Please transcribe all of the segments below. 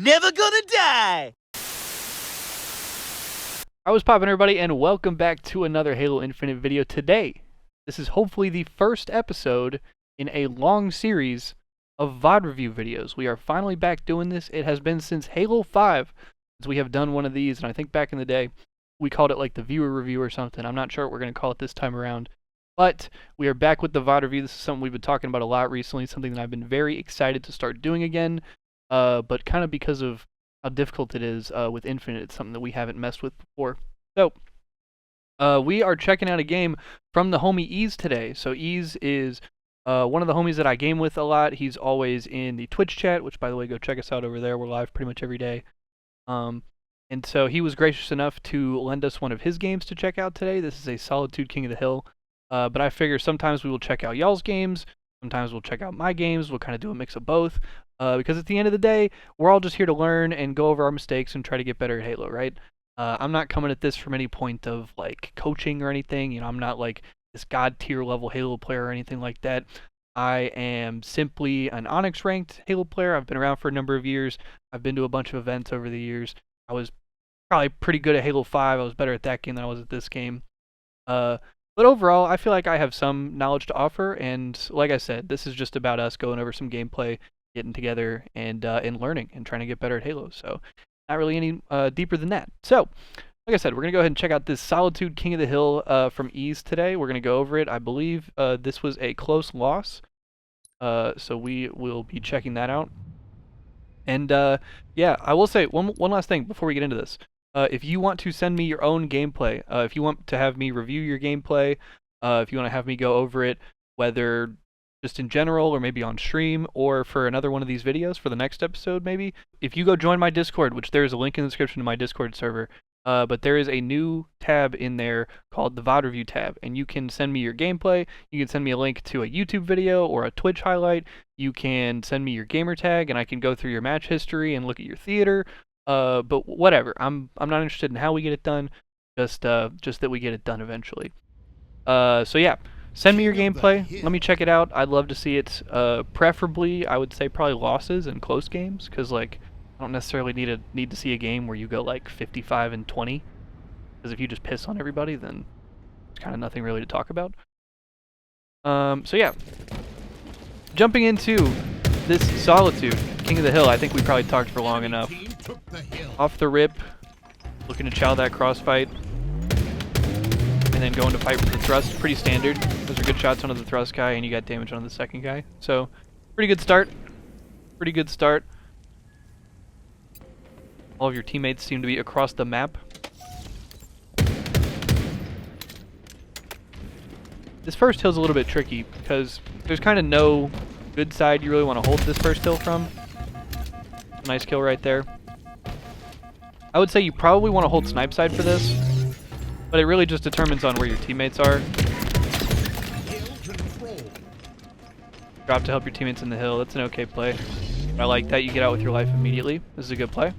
never gonna die! I was popping, everybody, and welcome back to another Halo Infinite video. Today, this is hopefully the first episode in a long series of VOD review videos. We are finally back doing this. It has been since Halo 5 since we have done one of these, and I think back in the day we called it like the viewer review or something. I'm not sure what we're going to call it this time around. But we are back with the VOD review. This is something we've been talking about a lot recently, something that I've been very excited to start doing again, but kind of because of how difficult it is with Infinite. It's something that we haven't messed with before. So, we are checking out a game from the homie Ease today. So Ease is one of the homies that I game with a lot. He's always in the Twitch chat, which, by the way, go check us out over there. We're live pretty much every day. And so he was gracious enough to lend us one of his games to check out today. This is a Solitude King of the Hill. But I figure sometimes we will check out y'all's games, sometimes we'll check out my games, we'll kind of do a mix of both, because at the end of the day, we're all just here to learn and go over our mistakes and try to get better at Halo, right? I'm not coming at this from any point of, like, coaching or anything. You know, I'm not, like, this god-tier level Halo player or anything like that. I am simply an Onyx ranked Halo player. I've been around for a number of years. I've been to a bunch of events over the years. I was probably pretty good at Halo 5. I was better at that game than I was at this game. But overall, I feel like I have some knowledge to offer, and like I said, this is just about us going over some gameplay, getting together, and learning, and trying to get better at Halo, so not really any deeper than that. So, like I said, we're going to go ahead and check out this Solitude King of the Hill from Ease today. We're going to go over it. I believe this was a close loss, so we will be checking that out. And yeah, I will say one last thing before we get into this. If you want to send me your own gameplay, if you want to have me review your gameplay, if you want to have me go over it, whether just in general or maybe on stream or for another one of these videos for the next episode maybe, if you go join my Discord, which there's a link in the description to my Discord server, but there is a new tab in there called the VOD Review tab, and you can send me your gameplay, you can send me a link to a YouTube video or a Twitch highlight, you can send me your gamer tag, and I can go through your match history and look at your theater. But whatever. I'm not interested in how we get it done. Just that we get it done eventually. So yeah, send me your gameplay. Let me check it out. I'd love to see it. Preferably, I would say probably losses and close games, because like I don't necessarily need to see a game where you go like 55-20. Because if you just piss on everybody, then there's kind of nothing really to talk about. So yeah, jumping into this Solitude King of the Hill. I think we probably talked for long enough. Off the rip, looking to chow that crossfight, and then going to fight for the thrust. Pretty standard. Those are good shots onto the thrust guy, and you got damage on the second guy. So, pretty good start. Pretty good start. All of your teammates seem to be across the map. This first hill's a little bit tricky, because there's kind of no good side you really want to hold this first hill from. Nice kill right there. I would say you probably want to hold snipe side for this, but it really just determines on where your teammates are. Drop to help your teammates in the hill. That's an okay play. I like that. You get out with your life immediately. This is a good play.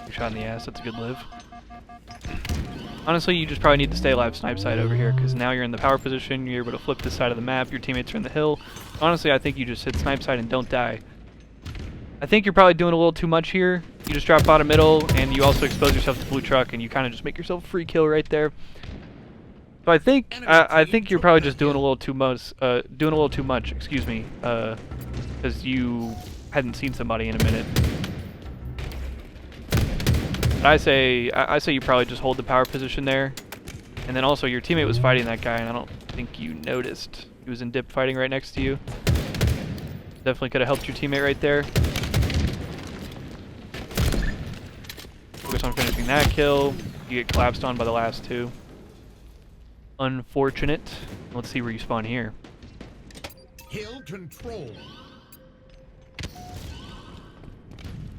Good shot in the ass. That's a good live. Honestly, you just probably need to stay alive snipe side over here, because now you're in the power position. You're able to flip this side of the map. Your teammates are in the hill. Honestly, I think you just hit snipe side and don't die. I think you're probably doing a little too much here. You just drop bottom middle, and you also expose yourself to blue truck, and you kind of just make yourself a free kill right there. So I think you're probably just doing a little too much. Excuse me, because you hadn't seen somebody in a minute. But I say you probably just hold the power position there, and then also your teammate was fighting that guy, and I don't think you noticed. He was in dip fighting right next to you. Definitely could have helped your teammate right there. Focus on finishing that kill. You get collapsed on by the last two. Unfortunate. Let's see where you spawn here. Hill control.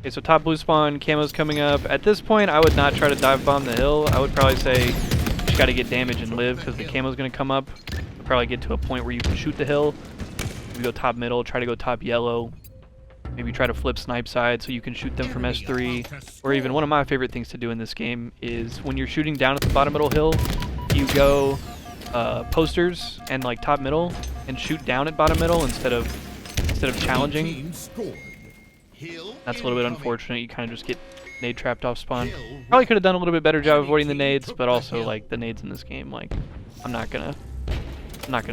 Okay, so top blue spawn, camo's coming up. At this point, I would not try to dive bomb the hill. I would probably say you just got to get damage and live, because the camo's going to come up. You'll probably get to a point where you can shoot the hill. Maybe go top middle, try to go top yellow. Maybe try to flip snipe side so you can shoot them from S3. Or even one of my favorite things to do in this game is when you're shooting down at the bottom middle hill, you go posters and like top middle and shoot down at bottom middle instead of instead of challenging. Team scored. Hill That's a little bit incoming. unfortunate. You kind of just get nade trapped off spawn. Probably could have done a little bit better job avoiding the nades, but also like the nades in this game, like I'm not gonna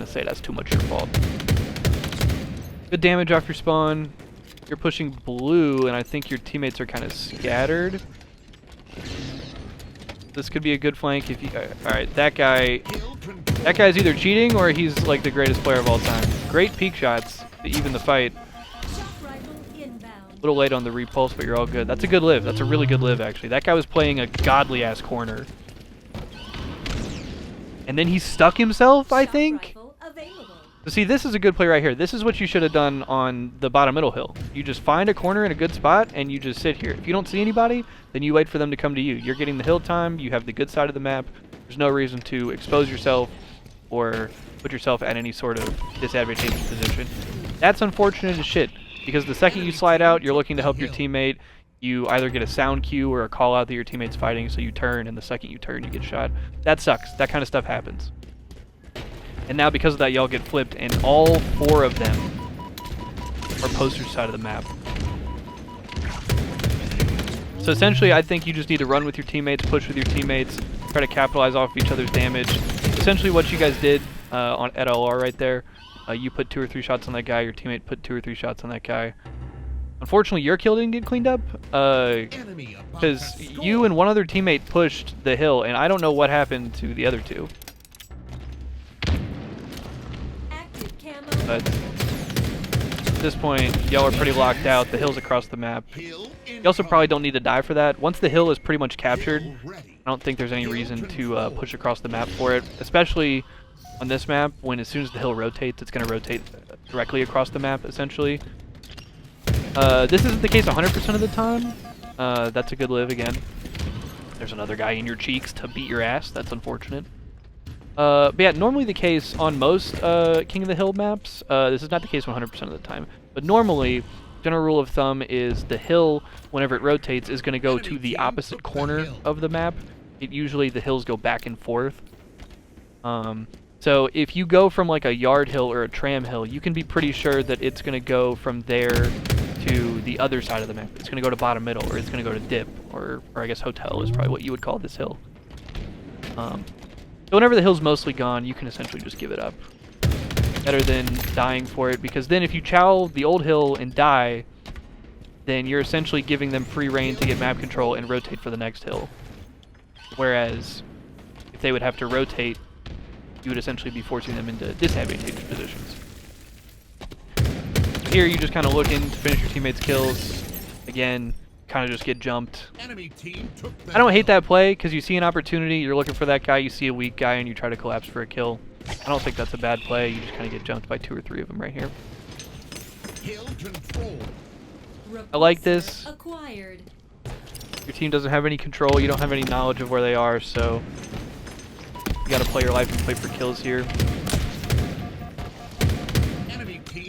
say that's too much your fault. Good damage off your spawn. You're pushing blue, and I think your teammates are kind of scattered. This could be a good flank if you. All right, that guy's either cheating or he's like the greatest player of all time. Great peek shots to even the fight. A little late on the repulse, but you're all good. That's a good live. That's a really good live, actually. That guy was playing a godly ass corner, and then he stuck himself, I think. So see, this is a good play right here. This is what you should have done on the bottom middle hill. You just find a corner in a good spot, and you just sit here. If you don't see anybody, then you wait for them to come to you. You're getting the hill time. You have the good side of the map. There's no reason to expose yourself or put yourself at any sort of disadvantageous position. That's unfortunate as shit, because the second you slide out, you're looking to help your teammate. You either get a sound cue or a call out that your teammate's fighting, so you turn, and the second you turn, you get shot. That sucks. That kind of stuff happens. And now because of that, y'all get flipped, and all 4 of them are poster side of the map. So essentially, I think you just need to run with your teammates, push with your teammates, try to capitalize off each other's damage. Essentially what you guys did at LR right there. You put 2 or 3 shots on that guy, your teammate put 2 or 3 shots on that guy. Unfortunately, your kill didn't get cleaned up, because you and one other teammate pushed the hill, and I don't know what happened to the other 2. But at this point, y'all are pretty locked out. The hill's across the map. You also probably don't need to die for that. Once the hill is pretty much captured, I don't think there's any reason to push across the map for it, especially on this map, when as soon as the hill rotates, it's going to rotate directly across the map, essentially. This isn't the case 100% of the time. That's a good live again. There's another guy in your cheeks to beat your ass. That's unfortunate. But yeah, normally the case on most King of the Hill maps, this is not the case 100% of the time, but normally, general rule of thumb is the hill, whenever it rotates, is going to go to the opposite corner of the map. Usually the hills go back and forth. So if you go from like a yard hill or a tram hill, you can be pretty sure that it's going to go from there to the other side of the map. It's going to go to bottom middle, or it's going to go to dip, or I guess hotel is probably what you would call this hill. So whenever the hill's mostly gone, you can essentially just give it up. Better than dying for it, because then if you chow the old hill and die, then you're essentially giving them free reign to get map control and rotate for the next hill. Whereas, if they would have to rotate, you would essentially be forcing them into disadvantageous positions. So here you just kind of looking to finish your teammates' kills. Again, kind of just get jumped. I don't hate that play, because you see an opportunity, you're looking for that guy, you see a weak guy, and you try to collapse for a kill. I don't think that's a bad play. You just kind of get jumped by 2 or 3 of them right here. I like this. Your team doesn't have any control, you don't have any knowledge of where they are, so you gotta play your life and play for kills here.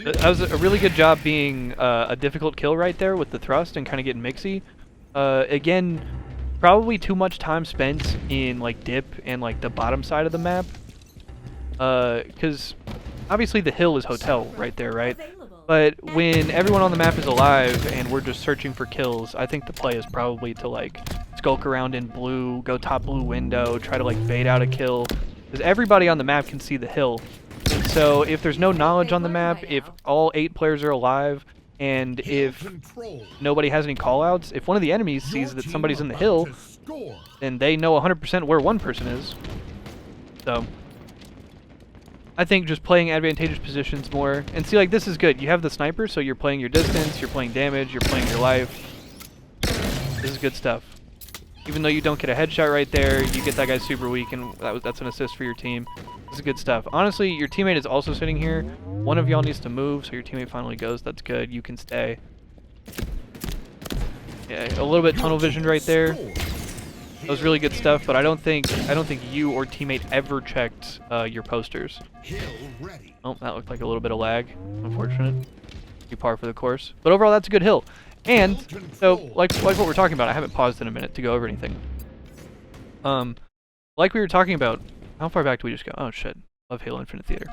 That was a really good job being a difficult kill right there with the thrust and kind of getting mixy. Again, probably too much time spent in like dip and like the bottom side of the map. Because obviously the hill is hotel right there, right? But when everyone on the map is alive and we're just searching for kills, I think the play is probably to like skulk around in blue, go top blue window, try to like bait out a kill. Because everybody on the map can see the hill. So if there's no knowledge on the map, if all 8 players are alive, and if nobody has any callouts, if one of the enemies sees that somebody's in the hill, then they know 100% where one person is. So I think just playing advantageous positions more, and see, like, this is good. You have the sniper, so you're playing your distance, you're playing damage, you're playing your life. This is good stuff. Even though you don't get a headshot right there, you get that guy super weak, and that's an assist for your team. This is good stuff. Honestly, your teammate is also sitting here. One of y'all needs to move, so your teammate finally goes. That's good. You can stay. Yeah, a little bit tunnel vision right there. That was really good stuff, but I don't think you or teammate ever checked your posters. Oh, that looked like a little bit of lag. Unfortunate. You par for the course. But overall, that's a good hill. And so, like what we're talking about, I haven't paused in a minute to go over anything. Like we were talking about, how far back do we just go? Oh shit, love Halo Infinite Theater.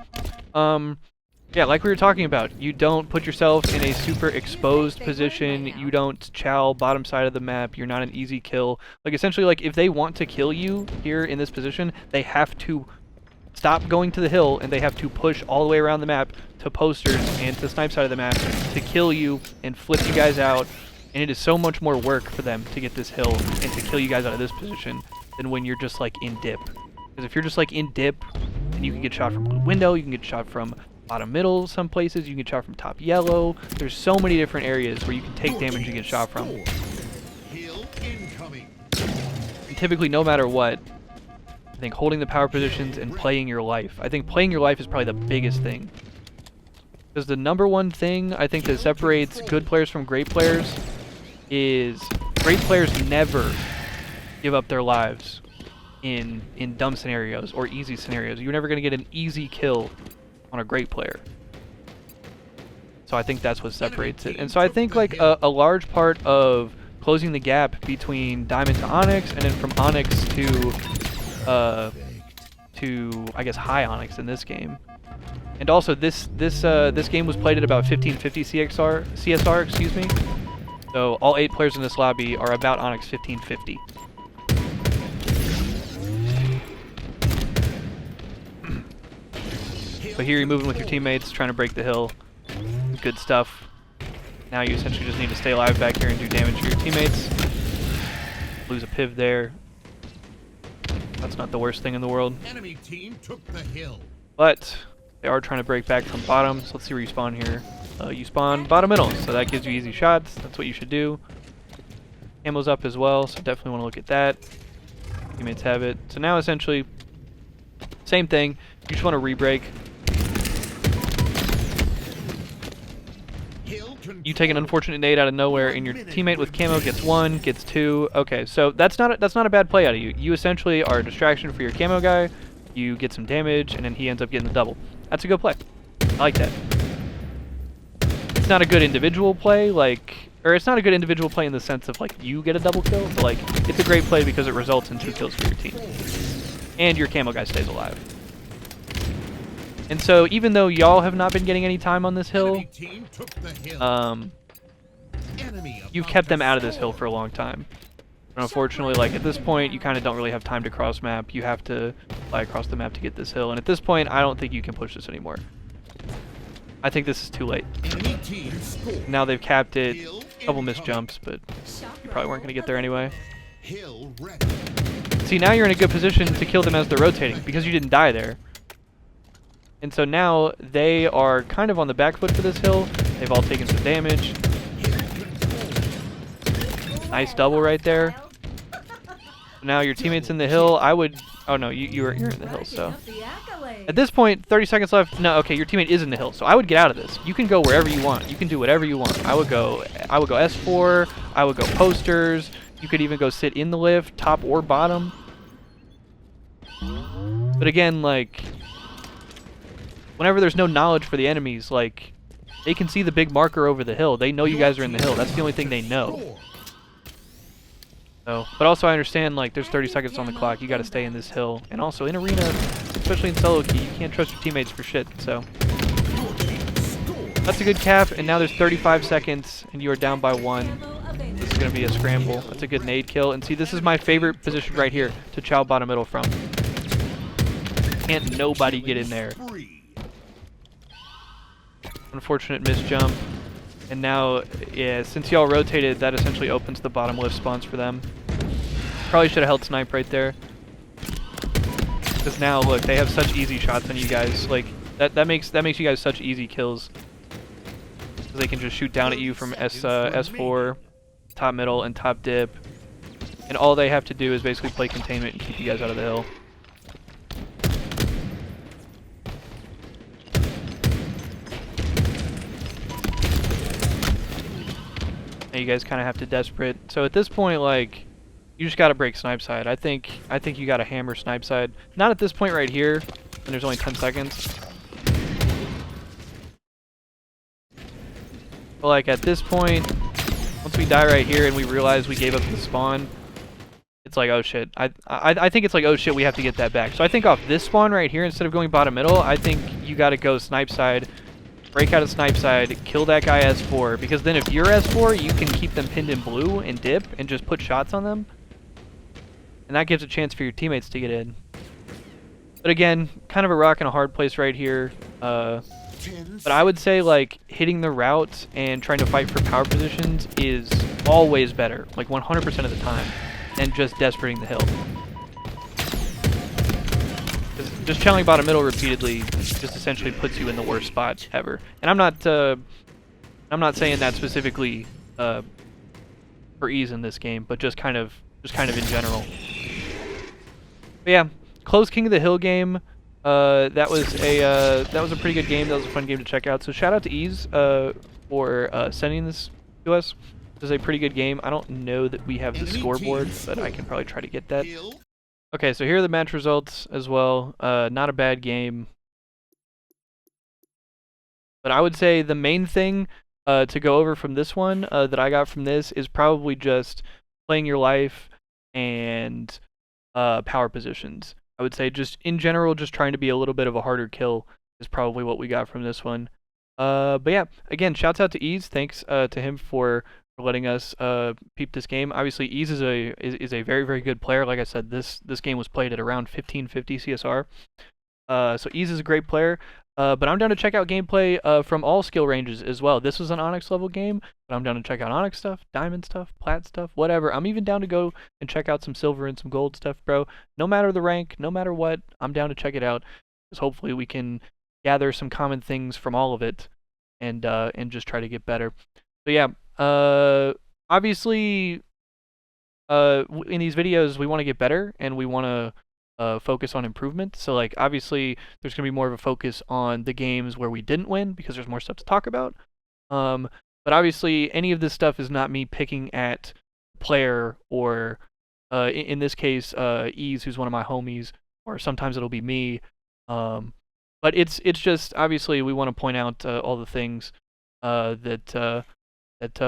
Yeah, like we were talking about, you don't put yourself in a super exposed position, you don't chow bottom side of the map, you're not an easy kill. Like, essentially, like, if they want to kill you here in this position, they have to stop going to the hill, and they have to push all the way around the map to posters and to the snipe side of the map to kill you and flip you guys out. And it is so much more work for them to get this hill and to kill you guys out of this position than when you're just, like, in dip. Because if you're just, like, in dip, and you can get shot from blue window, you can get shot from bottom middle some places, you can get shot from top yellow. There's so many different areas where you can take damage and get shot from. And typically, no matter what, I think holding the power positions and playing your life. I think playing your life is probably the biggest thing. Because the number one thing I think that separates good players from great players is great players never give up their lives in dumb scenarios or easy scenarios. You're never going to get an easy kill on a great player. So I think that's what separates it. And so I think like a large part of closing the gap between Diamond to Onyx, and then from Onyx to I guess high Onyx in this game. And also this game was played at about 1550 CSR, excuse me. So all 8 players in this lobby are about Onyx 1550. So here you're moving with your teammates, trying to break the hill. Good stuff. Now you essentially just need to stay alive back here and do damage to your teammates. Lose a piv there. That's not the worst thing in the world. Enemy team took the hill. But they are trying to break back from bottom, so let's see where you spawn here. You spawn bottom middle, so that gives you easy shots. That's what you should do. Ammo's up as well, so definitely want to look at that. Teammates have it. So now essentially, same thing. You just want to re-break. You take an unfortunate nade out of nowhere, and your teammate with camo gets 1, gets 2. Okay, so that's not a bad play out of you. You essentially are a distraction for your camo guy. You get some damage, and then he ends up getting the double. That's a good play. I like that. It's not a good individual play, or it's not a good individual play in the sense of like you get a double kill. So like it's a great play because it results in 2 kills for your team, and your camo guy stays alive. And so even though y'all have not been getting any time on this hill, you've kept them out of this hill for a long time. But unfortunately, like at this point, you kind of don't really have time to cross map. You have to fly across the map to get this hill. And at this point, I don't think you can push this anymore. I think this is too late. Now they've capped it. A couple missed jumps, but you probably weren't going to get there anyway. See, now you're in a good position to kill them as they're rotating because you didn't die there. And so now they are kind of on the back foot for this hill. They've all taken some damage. Nice double right there. Now your teammate's in the hill. I would... Oh no, you're in the hill, so... At this point, 30 seconds left. No, okay, your teammate is in the hill, so I would get out of this. You can go wherever you want. You can do whatever you want. I would go S4. I would go posters. You could even go sit in the lift, top or bottom. But again, like... Whenever there's no knowledge for the enemies, like, they can see the big marker over the hill. They know you guys are in the hill. That's the only thing they know. So, but also I understand, like, there's 30 seconds on the clock. You got to stay in this hill. And also in arena, especially in solo queue, you can't trust your teammates for shit. So that's a good cap. And now there's 35 seconds, and you are down by 1. This is going to be a scramble. That's a good nade kill. And see, this is my favorite position right here to chow bottom middle from. Can't nobody get in there. Unfortunate missed jump. And now, yeah, since y'all rotated, that essentially opens the bottom lift spawns for them. Probably should have held snipe right there. Because now, look, they have such easy shots on you guys. Like, that makes you guys such easy kills. Because they can just shoot down at you from S4, top middle, and top dip. And all they have to do is basically play containment and keep you guys out of the hill. Now you guys kind of have to desperate. So at this point, like, you just got to break snipe side. I think you got to hammer snipe side. Not at this point right here, when there's only 10 seconds. But like at this point, once we die right here and we realize we gave up the spawn, it's like, oh shit. I think it's like, oh shit, we have to get that back. So I think off this spawn right here, instead of going bottom middle, I think you got to go snipe side break out of snipe side, kill that guy S4, because then if you're S4, you can keep them pinned in blue and dip and just put shots on them. And that gives a chance for your teammates to get in. But again, kind of a rock and a hard place right here. But I would say, like, hitting the route and trying to fight for power positions is always better, like 100% of the time, than just desperating the hill. Just challenging bottom middle repeatedly just essentially puts you in the worst spot ever. And I'm not saying that specifically for ease in this game, but just kind of in general. But yeah, close King of the Hill game. That was a pretty good game. That was a fun game to check out. So shout out to Ease for sending this to us. This is a pretty good game. I don't know that we have the scoreboard, but I can probably try to get that. Okay, so here are the match results as well. Not a bad game. But I would say the main thing to go over from this one that I got from this is probably just playing your life and power positions. I would say just in general, just trying to be a little bit of a harder kill is probably what we got from this one. But yeah, again, shouts out to Ease. Thanks to him for letting us peep this game. Obviously, Ease is a very, very good player. Like I said, this game was played at around 1550 CSR. So Ease is a great player. But I'm down to check out gameplay from all skill ranges as well. This was an Onyx level game, but I'm down to check out Onyx stuff, Diamond stuff, Plat stuff, whatever. I'm even down to go and check out some Silver and some Gold stuff, bro. No matter the rank, no matter what, I'm down to check it out. Because hopefully we can gather some common things from all of it and just try to get better. So yeah, obviously in these videos we want to get better and we want to focus on improvement. So like obviously there's gonna be more of a focus on the games where we didn't win because there's more stuff to talk about. But obviously any of this stuff is not me picking at player or in this case Ease, who's one of my homies, or sometimes it'll be me. But it's just obviously we want to point out all the things that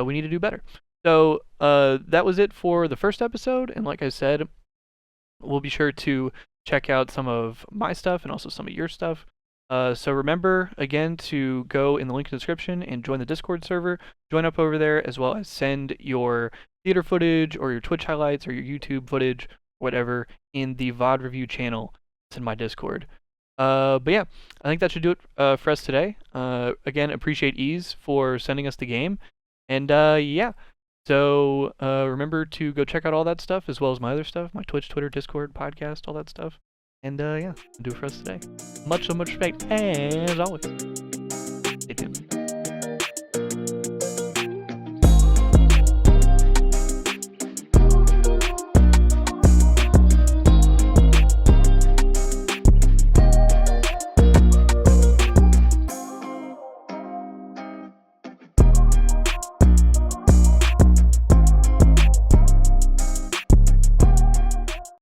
we need to do better. So that was it for the first episode, and like I said, we'll be sure to check out some of my stuff and also some of your stuff. So remember, again, to go in the link in the description and join the Discord server. Join up over there, as well as send your theater footage or your Twitch highlights or your YouTube footage, whatever, in the VOD review channel. It's in my Discord. But yeah, I think that should do it for us today. Again, appreciate Ease for sending us the game. And yeah. So remember to go check out all that stuff as well as my other stuff, my Twitch, Twitter, Discord, podcast, all that stuff. And yeah, do it for us today. Much respect as always. Stay tuned.